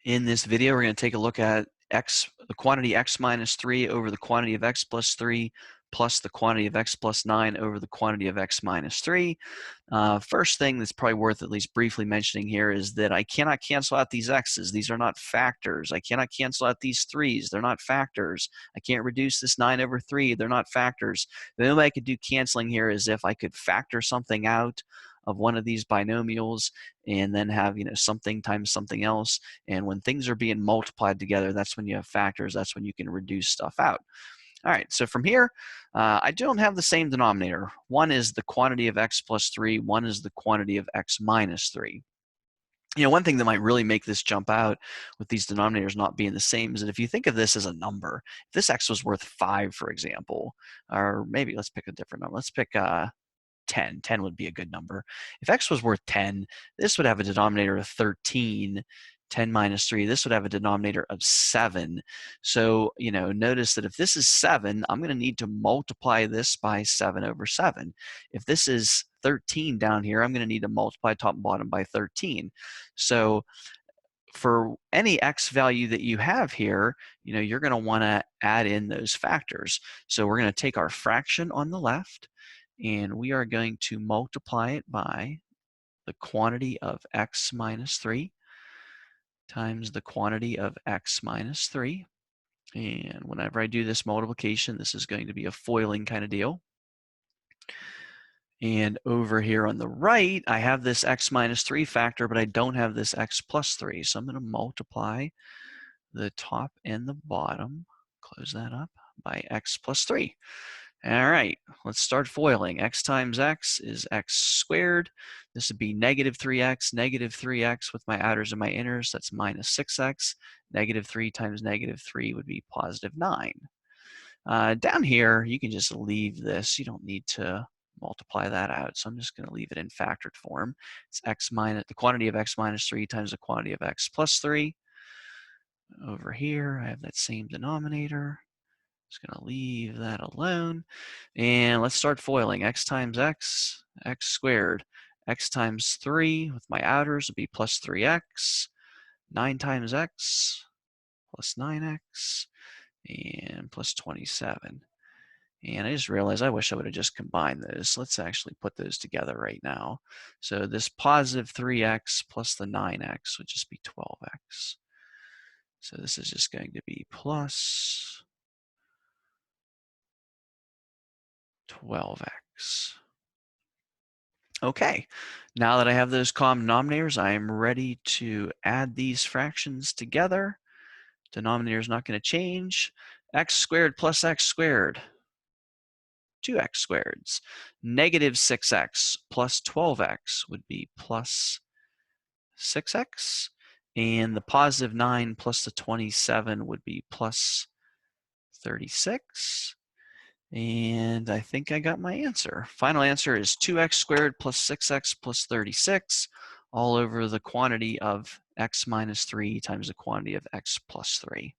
In this video, we're going to take a look at the quantity x minus 3 over the quantity of x plus 3 plus the quantity of x plus 9 over the quantity of x minus 3. First thing that's probably worth at least briefly mentioning here is that I cannot cancel out these x's. These are not factors. I cannot cancel out these 3's. They're not factors. I can't reduce this 9 over 3. They're not factors. The only way I could do canceling here is if I could factor something out of one of these binomials and then have, something times something else. And when things are being multiplied together, that's when you have factors. That's when you can reduce stuff out. All right, so from here, I don't have the same denominator. One is the quantity of x plus 3. One is the quantity of x minus 3. One thing that might really make this jump out with these denominators not being the same is that if you think of this as a number, if this x was worth 5, for example, or maybe let's pick a different number. Let's pick 10. 10 would be a good number. If x was worth 10, this would have a denominator of 13. 10 minus 3, this would have a denominator of 7. So, notice that if this is 7, I'm going to need to multiply this by 7 over 7. If this is 13 down here, I'm going to need to multiply top and bottom by 13. So for any x value that you have here, you're going to want to add in those factors. So we're going to take our fraction on the left, and we are going to multiply it by the quantity of x minus 3 times the quantity of x minus 3. And whenever I do this multiplication, this is going to be a foiling kind of deal. And over here on the right, I have this x minus 3 factor, but I don't have this x plus 3. So I'm going to multiply the top and the bottom, close that up, by x plus 3. All right, let's start foiling. X times x is x squared. This would be negative 3x with my outers and my inners. That's minus 6x. Negative 3 times negative 3 would be positive 9. Down here, you can just leave this. You don't need to multiply that out. So I'm just going to leave it in factored form. It's the quantity of x minus 3 times the quantity of x plus 3. Over here, I have that same denominator. Just going to leave that alone. And let's start foiling. X times x, x squared. X times 3 with my outers would be plus 3x. 9 times x plus 9x and plus 27. And I just realized I wish I would have just combined those. Let's actually put those together right now. So this positive 3x plus the 9x would just be 12x. So this is just going to be plus 12x. Okay, now that I have those common denominators, I am ready to add these fractions together. Denominator is not going to change. X squared plus x squared, 2x squareds. Negative 6x plus 12x would be plus 6x. And the positive 9 plus the 27 would be plus 36. And I think I got my answer. Final answer is 2x squared plus 6x plus 36 all over the quantity of x minus 3 times the quantity of x plus 3.